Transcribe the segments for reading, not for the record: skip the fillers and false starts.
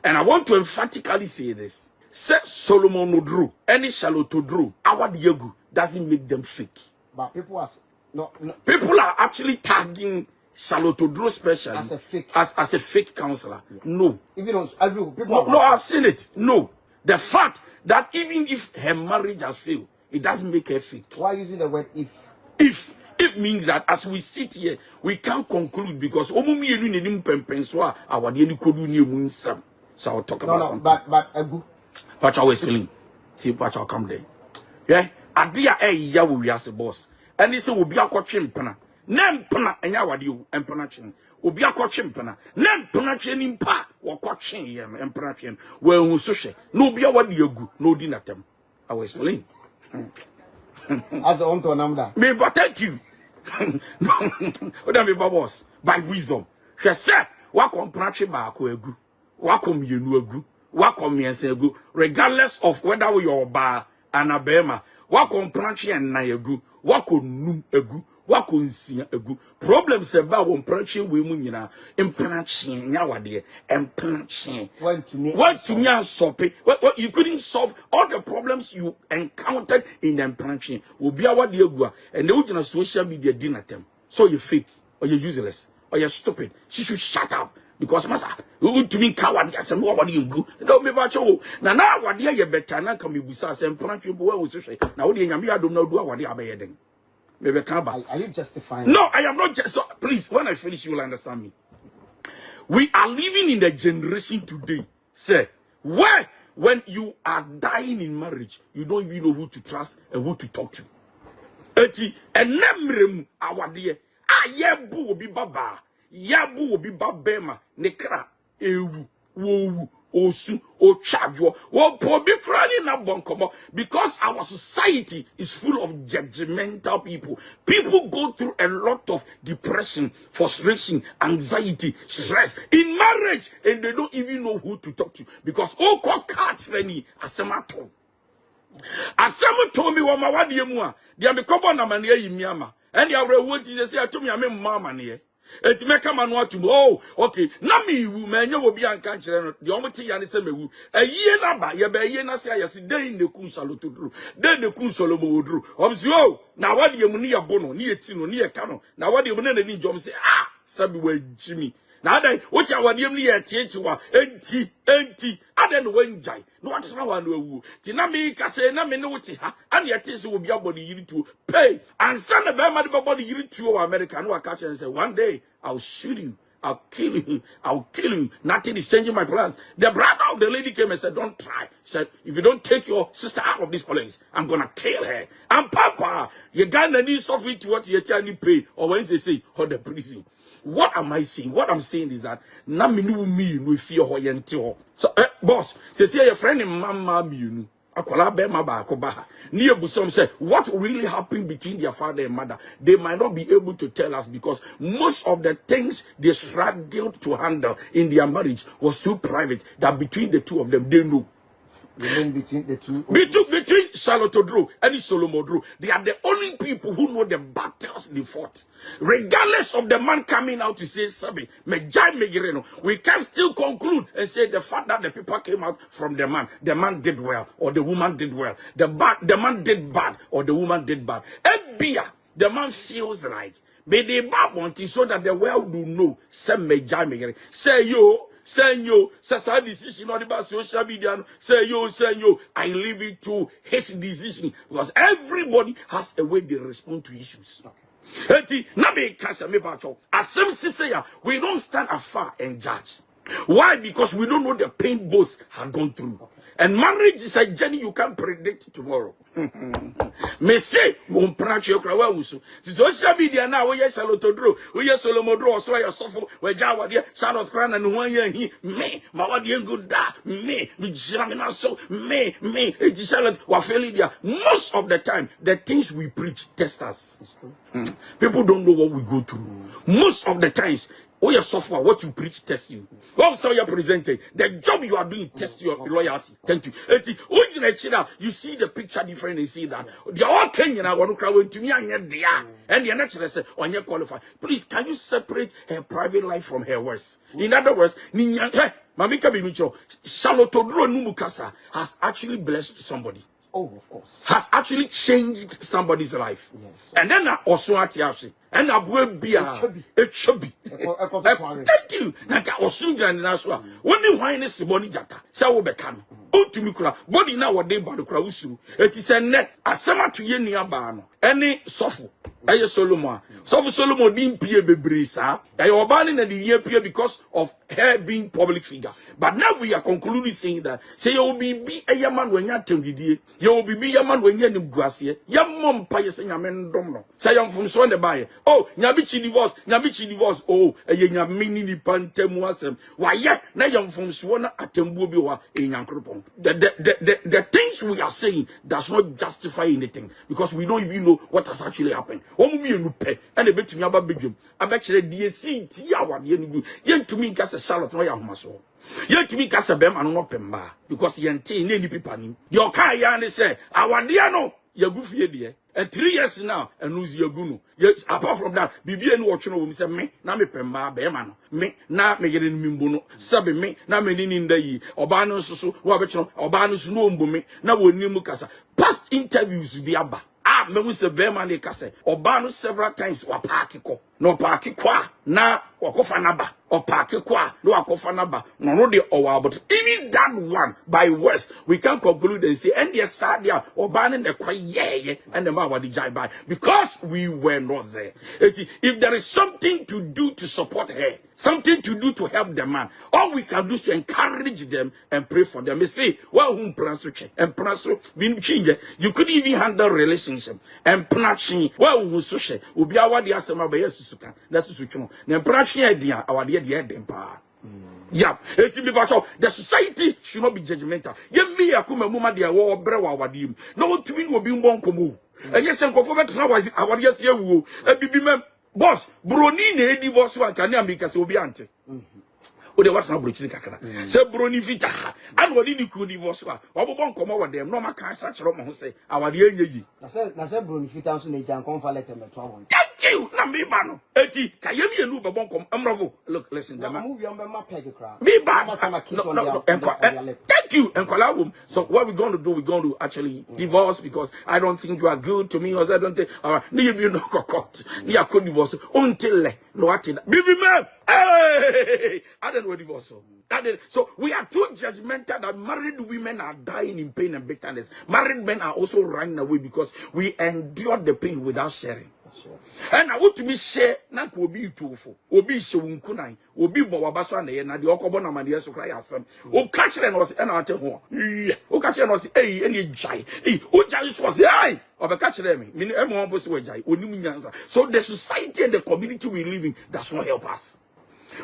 And I want to emphatically say this. Say Solomon Oduro, any Charllote Oduro, our Diego doesn't make them fake. But people are no. People are actually tagging Charllote Oduro special as a fake, as a fake counselor. Yeah. No. Even on every people. No, I've seen it. No. The fact that even if her marriage has failed, it doesn't make her fake. Why using the word if? If means that as we sit here, we can't conclude because so I'll talk about something. But I will explain. See, but I'll come there. Yeah, Adia ya we as a boss. And this will be a coaching pana. Nem pana and yawadio and panachin. Will be a coaching pana. Nem panachin in pa or coaching yam and panachin. Well, no sushi. No be a what you go. No dinner them. I will explain. As on to number. Me, but thank you. What am I, boss? By wisdom. She said, what come panachin ba ko egu. What come you no egu. What come me say egu. Regardless of whether we are bar and a bema. What come panachin and na egu. What could num egu. What could see egu. Problems about one panachin we munina. Empanachin yawade. Empanachin. Went to me and solve it. What you couldn't solve all the problems you encountered in the empanachin. Will be our dear gua. And the original social media dinner them. So you're fake. Or you're useless. Or you're stupid. She should shut up. Because massa, to me coward, I said, what do you do? Don't be about you. Now, what dear you better not come with us and panachin. Now, what do you don't know what you are bedding? Are you justifying? No, I am not just. So, please, when I finish, you will understand me. We are living in a generation today, sir, where when you are dying in marriage, you don't even know who to trust and who to talk to. And nemrem our dear, Ayabu will be baba, Yabu will be babema, Nekra, Ewu, Wowu. Osu Ochadwo wo pobi krani na bonkomo because our society is full of judgmental people. People go through a lot of depression, frustration, anxiety, stress in marriage, and they don't even know who to talk to because all call cards reni asemato. Asema told me what my wadi emua. They am kobo na mane yi miama. And ya rewo ti say atumi am mama ne. Et make a man want to oh okay na me wu manya wo bia nka kire no de omo ti ya ne se mewu ayi na ba ye ba ye na se ayese den ne ku Charllote Oduro den ne ku Solomon Oduro obsi oh na wade emu ne ye bo no ne ye ti no ne ye ka no na wade emu na ni jom se ah sabi wa jimi na dai wo cha wade emu ne ye tietewa enti adan no wanjai no what na wa no awu ti na me ka se na me ne wo ti ha an ye ti se wo bia body yiri tuo pay ansa na be ma de body yiri tuo wa America no aka chen say one day I'll shoot you. I'll kill you. I'll kill you. Nothing is changing my plans. The brother of the lady came and said, don't try. He said, if you don't take your sister out of this place, I'm going to kill her. And Papa, you got to need something to what you need pay. Or when they say, hold the prison. What am I saying? What I'm saying is that, na me we fear ho yente. So, boss, say your friend in mama me akola be ma ba akoba ni ebusom say what really happened between their father and mother they might not be able to tell us because most of the things they struggled to handle in their marriage was too private that between the two of them they know. You mean between the two? Between Charllote Oduro and Solomon Oduro, they are the only people who know the battles they fought. Regardless of the man coming out to say something, we can still conclude and say the fact that the people came out from the man did well or the woman did well. The man did bad or the woman did bad. The man feels right. But they bad want so that the world will know. Say yo. Senyo, Sasa decision on the social media. Say yo, I leave it to his decision because everybody has a way they respond to issues. Okay. We don't stand afar and judge. Why? Because we don't know the pain both have gone through. Okay. And marriage is a journey you can't predict tomorrow. Me say won't branch your crowd. Social media now we Charllote Oduro, we Solomon Oduro, so I suffer we Jawa there, Charllote Crown and 1 year he me, my wadi good da me, we jamina so me, it's Charllote Wafelidia. Most of the time, the things we preach test us. People don't know what we go through. Most of the times, Oh, your software, what you preach, test you. Oh, so you're presenting. The job you are doing, test your loyalty. Thank you. You see the picture different and see that. They are all Kenyan. I want to cry to me and the next say, on your qualified. Please, can you separate her private life from her words? In other words, Mamika Bimicho, Charllote Oduro Nkasa has actually blessed somebody. Oh, of course. Has actually changed somebody's life. Yes. And then also atiashi. And I will be it should be. Thank you. Naka osunja ni naswa. When you wine is Simoni Jata, say we become. Wontumi kura body na wode ba kura usuru. Eti se ne asema to ye nia ba no. Any sofo. Eye Solomon. Sofo Solomon din pie bebre sa. Eye oba ni na di ye pie because of her being public figure. But now we are concluding saying that say you will be a yaman when you atendidie. You will be yaman when you nimguasie. Yam mom pa ye say nyame ndom no. Say yam from so the buy. Oh, nyabichi divorce. Oh, eye nyame ni pantemu asem. Why ye na yam from so na atembu bi wa enyankropon. The things we are saying does not justify anything because we don't even know what has actually happened. And a bit to me about Belgium. I bet you the seat yawa yen to me cast a Charllote no yamaso. Yen to me cast a bem and not pemba because yen teen any people. Your car yan say, our dear no, your goofy dear. And 3 years now, and lose your gunu. Yes, apart from that, Bibi and watching over say me, na me pemba, beman, me, na me getting mimbuno, sabe me, na me in the ye, Obano so, Wabacho, Obanus no me, na wo nimukasa. Past interviews be abba. Me was the beman de kase. Obano several times wa parkiko. No parkikwa na wakofanaba. Or parkikwa no wakofanaba. No de owa. But even that one by words, we can conclude and say, and yes, Sadia, Obano the kwa ye, and the Mawa di jai by. Because we were not there. If there is something to do to support her, something to do to help the man, all we can do is to encourage them and pray for them. They say, well, whom praso and praso bin change. You could even handle relationship and planching. Well, who sushi will be our dear summer by Susuka. That's which one. Then planching idea, our dear dempa. Yeah, the society should not be judgmental. Ye me akuma muma dia wo brewa wadim. No to win will be bonkomu. And yes, and conform to our yes, ye woo. A bibi mem. Boss, Broni ne divorce one can make us obiante. O de what's not breaching kakra. Say Broni vita. And what did you could divorce one? Obon come over them. No man can such a say our dear ye. I said Broni vita so they can confirm let them at one. Thank you, Nambano. Eti, Kayemi and Luba Bonkom, Amravo. Look, listen, the movie on my peg crowd. Me back. Thank you, and Kolawum. So, what we're going to do, we're going to actually divorce because I don't think you are good to me, or I don't think, or you know, cockot. You could divorce until no acting. Baby man, hey, I don't know divorce. So, we are too judgmental that married women are dying in pain and bitterness. Married men are also running away because we endure the pain without sharing. And I want to be share na ko obi tufo obi hyewu nkunai obi bo wabaso na ye na de okobo na made so cry asem o ka kire na o se na ate ho o ka kire na o se eni jai o jai so se ai o be ka kire me em won bo se we jai onim nyansa. So the society and the community we live in does not help us.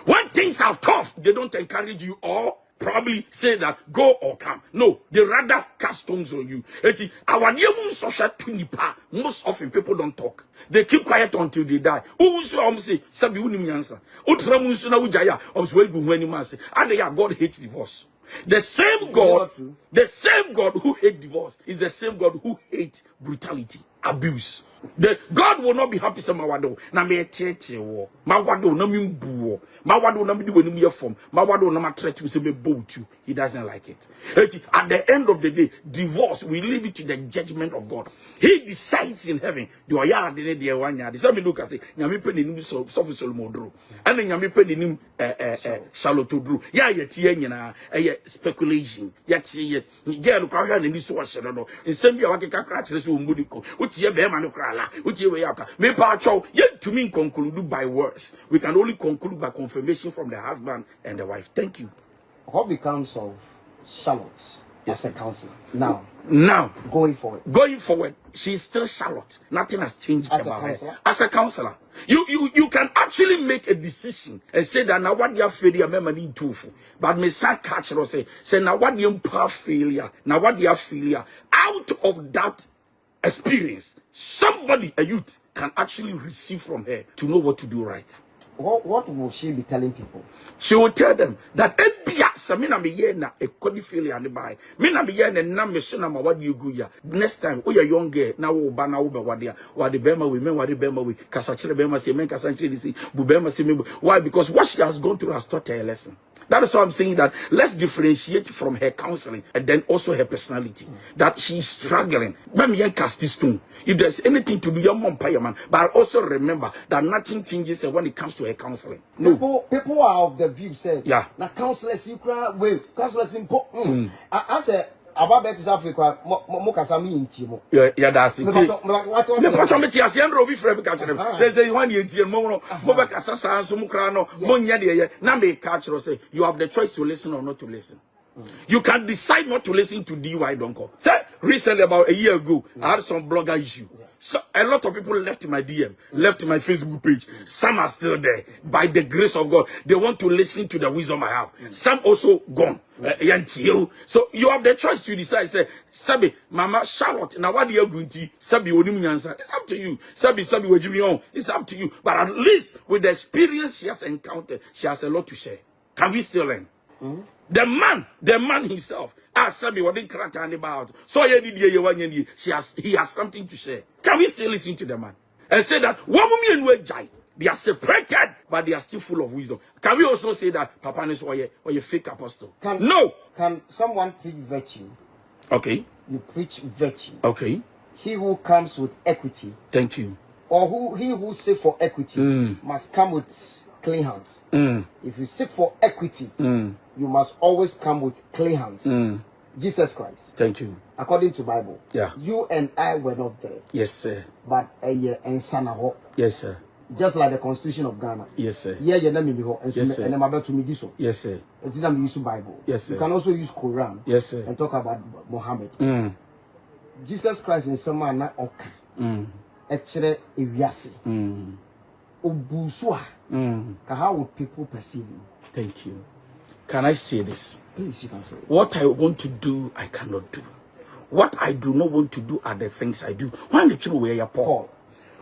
When things are tough, they don't encourage you or probably say that go or come. No, they rather cast stones on you. Our dear social tunipa, most often people don't talk. They keep quiet until they die. Who say Sabi Unimiansa? Utramusuna Ujaya, and God hates divorce. The same God who hates divorce is the same God who hates brutality, abuse. The God will not be happy some mawado na me cheche wo mawado na me mbuo mawado na me di wani ye form mawado na ma threat you say me boat you. He doesn't like it. At the end of the day, divorce, we leave it to the judgment of God. He decides in heaven. Do I yard in the one yard? Some look and say nyame pe nim so Solomon Oduro and nyame pe nim Charllote Oduro ya ye tie nyina speculation ya tie girl kwa hwa na ni so hye no nsem bia wakeka kra kire so mbudiko utie be ma no kra la utie we yaka me pa cho ye to me conclude by words. We can only conclude by confirmation from the husband and the wife. Thank you. What becomes of Charllote as a counselor now? Going forward, she's still Charllote. Nothing has changed about her. As a counselor, you can actually make a decision and say that now what you failure memory tofu. But me say catch say now what you failure. Now what you failure out of that experience, somebody, a youth, can actually receive from her to know what to do right. What will she be telling people? She will tell them that ebia samina me ye na ekodi feel ya ne bai. Me na me ye na me so na ma wadi you go ya. Next time we are young girl na wo ba na wo be wade wade bema we men wade bema we kasa chire bema se men kasa chire si bu bema se me. Why? Because what she has gone through has taught her a lesson. That is why I'm saying that let's differentiate from her counseling and then also her personality. That she's struggling. If there's anything to do, your mom pay man. But also remember that nothing changes when it comes to her counseling. No. People are of the view say, yeah. Now counselors you cry wait, counselors important. I said about that is Africa, Mokasami in Timo. Yeah, that's it. You have the choice to listen or not to listen. You can decide not to listen to DY Donkoh. Say, recently, about a year ago, I had some blogger issue. So a lot of people left my DM, left my Facebook page. Some are still there. By the grace of God, they want to listen to the wisdom I have. Some also gone. So you have the choice to decide. Say, Sabi, Mama Charllote, now what do you going to Sabi Obinim Nyansa? It's up to you. Sabi Wajimion. It's up to you. But at least with the experience she has encountered, she has a lot to share. Can we still learn? The man himself. Sabi what didn't crack about. So he has something to share. Can we still listen to the man and say that one woman and jai? They are separated, but they are still full of wisdom. Can we also say that Papa is or a fake apostle? Can someone preach virtue? Okay. You preach virtue. Okay. He who comes with equity. Thank you. Or he who seek for equity must come with clean hands. If you seek for equity, you must always come with clean hands. Jesus Christ. Thank you. According to Bible. Yeah. You and I were not there. Yes, sir. But a year and Sanaho. Yes, sir. Just like the Constitution of Ghana. Yes, sir. Yeah, you know, and yes, sir. And I'm about to meet this. Yes, sir. And then I'm using Bible. Yes, sir. You can also use Quran. Yes, sir. And talk about Muhammad. Jesus Christ in some manner oka. Echere ewiase. Obusua. How would people perceive you? Thank you. Can I say this? Please, you can say it. What I want to do, I cannot do. What I do not want to do are the things I do. Why the children wear your Paul?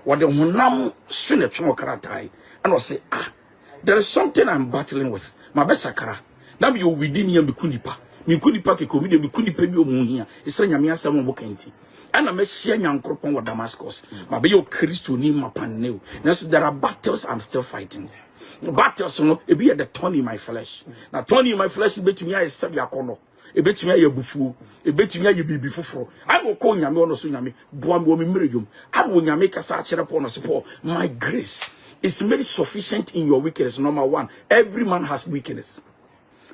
What the Honam soon a chumokaratai and I say, there is something I'm battling with. My best sakara. Now you within here, Mikunipa. Mikunipa, a comedian, Mikunipa, Munia. It's a Yamia Salmon Bokenti. And I'm a Shian young Cropon with Damascus. My bayo Christo name upon new. Now, there are battles I'm still fighting. Battles, it be at the thorn in my flesh. Now, thorn in my flesh, it bet me I said Yakono. It bet me a bufu. It bet me a baby before. I will call Yami on a tsunami. Buam Mirium. I will make a such upon a support. My grace is made sufficient in your weakness. Number one, every man has weakness.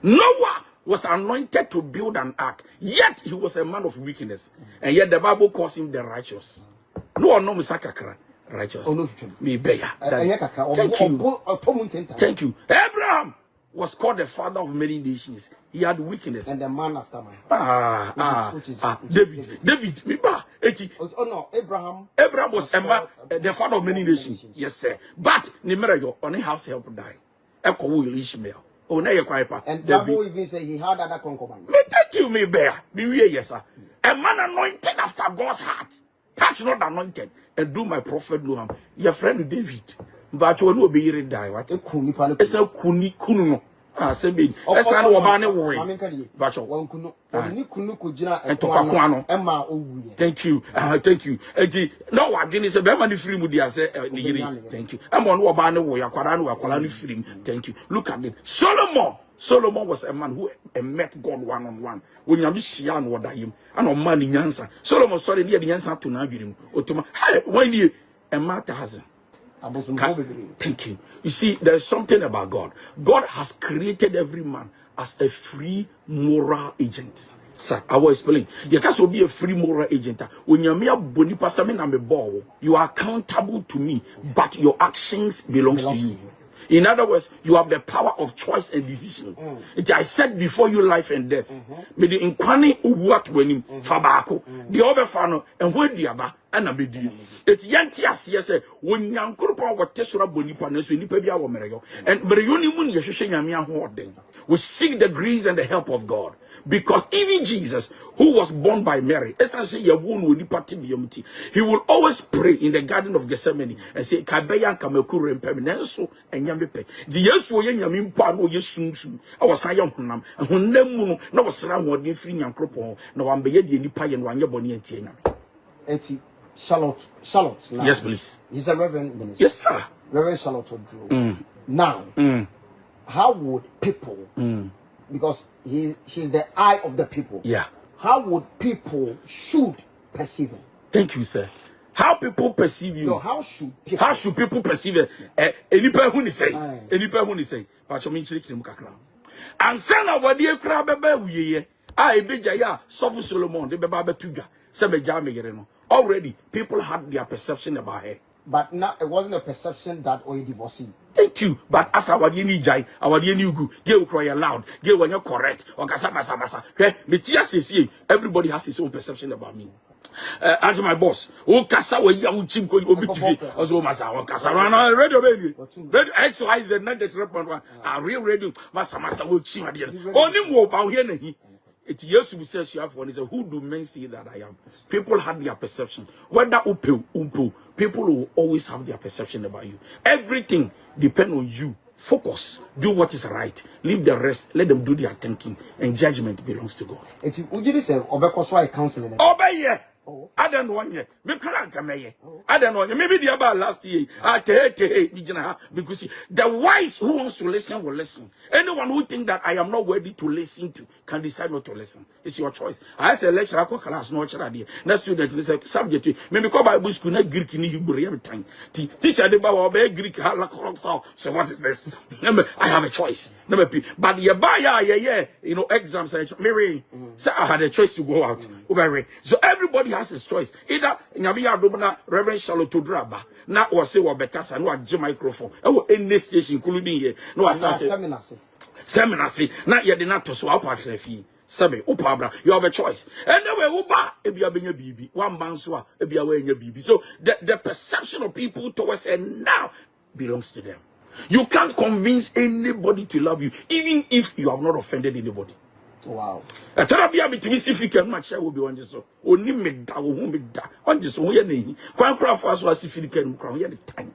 Noah was anointed to build an ark, yet he was a man of weakness. And yet the Bible calls him the righteous. No one knows Akra. Righteous. Oh, no, me bear. Thank you. Thank you. Abraham was called the father of many nations. He had weakness. And the man after my David. Me ba. Oh no, Abraham was a man, the father of many nations. Yes, sir. But Nimerayo on a house help die. Echo will Ishmael. Oh, now you're quite. And Bible even say he had other concubines. Me thank you, me bear. Me yes, sir. A man anointed after God's heart. Touch not anointed. And do my prophet no harm. Your friend David. But you will be die. What? It's a kuni kuno. Same. That's not what man worry. But you won't kuno. And to Pakuano. Emma. Thank you. Thank you. No, I didn't say Bemani free Mudia say thank you. I'm on Wabana way, Aquarano free. Thank you. Look at it. Solomon was a man who met God one-on-one. When you see what I am, and on money answer. Solomon sorry near the answer to Nagirim. Otoma, hey, when you a matter has. Thank you. You see, there's something about God. God has created every man as a free moral agent. Sir, I will explain. You can be a free moral agent. When you're mere bonipasamin and a ball, you are accountable to me, but your actions belongs to you. In other words, you have the power of choice and decision. I said before you life and death. May the inquani what when him fabako, the other fano, and when the other, and a bedi. It's yantias, yes, when young Kurpa what Tesla Bonipanes, when you pay our Merayo, and Brioni Mun Yashin Yamia Horden. we seek the grace and the help of God. Because even Jesus, who was born by Mary, he will always pray in the Garden of Gethsemane and say, Kabeyan Kameku Rempeminenso and Yamepe. The yes for Yamin Pano Yesum, our Sayam Hunam, and Hunemu, no Salam or Nifrin and Cropo, no one be the Nipa and one Yaboni and Tina. Charllote. Yes, please. He's a Reverend Minister. Yes, sir. Reverend Charllote Oduro. Now, how would people, because she's the eye of the people. Yeah. How would people should perceive her? Thank you, sir. How people perceive you? No, how should people perceive it? Anyone who is saying, anyone who is saying, but you mean Kakra. And send our dear crab, I be Jaya, Sofu Solomon, the Baba Tuga, Sabajame. Already, people had their perception about her. But now it wasn't a perception that or a divorcee. Thank you. But as our yeni jai, our yeni gu, get cry aloud, get when you're correct, or Kasabasa. Everybody has his own perception about me. And my boss, oh Kasa, we ya uchim ko obitivi, also Masa, or Kasarana, radio baby. Radio XY is the 93.1, a real radio, Masa will chim at the end. Only more about here. It used to be said she have one is a who do men see that I am. People had their perception. Whether umpu, people will always have their perception about you. Everything depends on you. Focus. Do what is right. Leave the rest. Let them do their thinking. And judgment belongs to God. It's Ujiri say Obekoswa counseling. Obey. I don't know ye. I don't know. Maybe the about last year. Because the wise who wants to listen will listen. Anyone who think that I am not worthy to listen to can decide not to listen. It's your choice. I say lecture class no lecture. Next student is a subject. Maybe call Bible school na Greek in Hebrew every time. Teacher the Bible Greek. So what is this? I have a choice. But you exams. Mary, so I had a choice to go out. So everybody has his choice. Either Reverend Charllote Oduro now or say Bekasa no a microphone. In this station, including here. No, I started seminar. Now you did not to swap part of fee. Sabe, Upabra, you have a choice. And then we Uba, Ebia Benya Bibi, one Banswa, Ebia Wenya Bibi. So the perception of people towards her now belongs to them. You can't convince anybody to love you, even if you have not offended anybody. Wow. A therapy between Sifik and Matcha will be on this. Only me da won't be da on this way. Quite craft was Sifik and Crown at the time.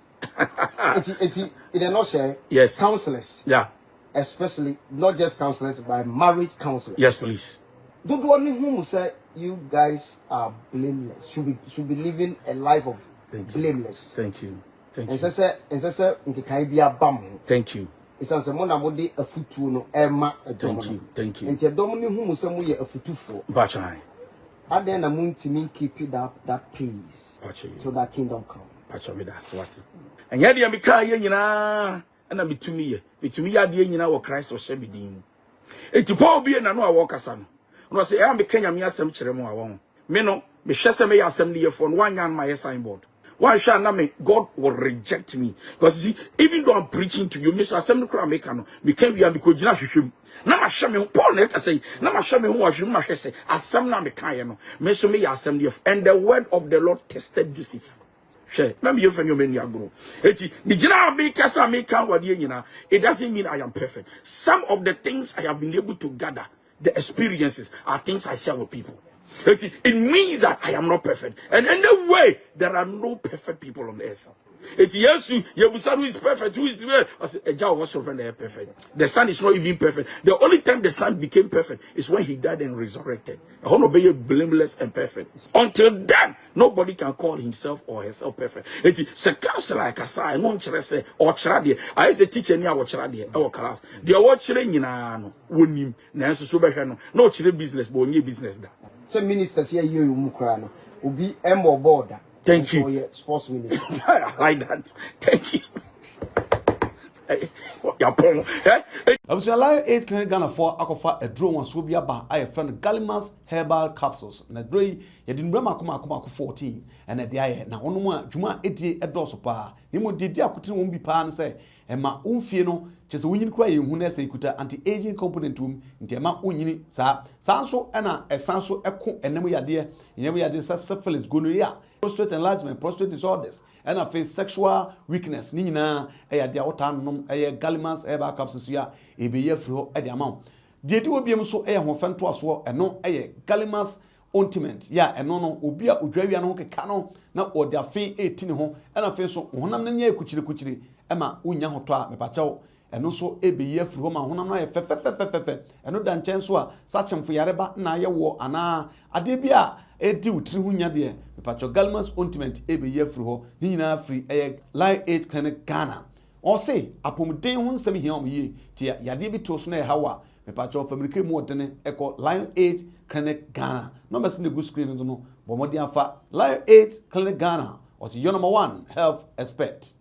It not say yes. Counselors. Yeah. Especially not just counselors, but marriage counselors. Yes, please. Don't only whom say you guys are blameless. Should be living a life of blameless. Thank you. Thank you. Thank you. It's as a mona modi a futu no Emma a thank you. Thank you. And your domini whom some way a futu for. Bachai. And then a moon to me keep it up that peace till that kingdom come. Bachai, that's what. And yet, you are and I'm to me, I didn't know what Christ or Shebidin. It's to Paul be an annual walker son. No, say, I'm the Kenya Mia Sam Cheremo. Meno, me Shesame assembly for 1 year my signboard. Why shall not make God will reject me? Because see, even though I'm preaching to you, Mr. Assembly Kramekano, we can't be because you know, Nama Shami, Paul, let us say, Nama Shami, who was you must say, Assembly Mekayano, Mesome Assembly of, and the word of the Lord tested Joseph. Let me hear you many ago. It doesn't mean I am perfect. Some of the things I have been able to gather, the experiences, are things I share with people. It means that I am not perfect. And in the way, there are no perfect people on the earth. It's yes, Yebusan who is perfect, who is there. I said, Eja was perfect. The son is not even perfect. The only time the son became perfect is when he died and resurrected. I want to be blameless and perfect. Until then, nobody can call himself or herself perfect. It's a counselor like a sign, non chrese or charade. I is the teacher near what charade, our class. They are watching in a wonim, Nancy Subahano, no chile business, but only business. Some ministers here, you Mukrano, will be more border. Thank you. Sports minister. I like that. Thank you. I was alive 8 Ghana for Akufo Addo once will be about I friend Gallimas herbal capsules. And a dray, you didn't remember Akuma 14 and a dia. Now, on one, Juma 80 a dosopa. Nemo did Yakutin won't be pan say, and my own fiano, chese wonyini kura ye hu na say kuta anti-aging component tum ntema wonyini sa nso na esanso eko enemu yade sa syphilis, gonorrhea, prostate enlargement, prostate disorders, and a face sexual weakness ni nyina yade otanom Gallman's herbal capsules ya ebeye fro e de amount de di obiem so ho fento aso eno Gallman's ointment ya eno no obi a odwawia no keka no na ode afe 18 ho and a face so honam na nya kuchiri ema unya hoto a mepachew eno so ebeye fro ma honam na fe eno da nchen so a sachemfo yareba na ye wo ana ade bia edi utri hunya de mepachew Gallman's ointment ebeye fro ho ni nyina free Live 8 Clinic Ghana o say apomden hu nsem hia omye ti yade bi to so na hawa mepachew family mu odene eko Live 8 Clinic Ghana numbers in the good screen no bomodi afa Live 8 Clinic Ghana was your number 1 health expert.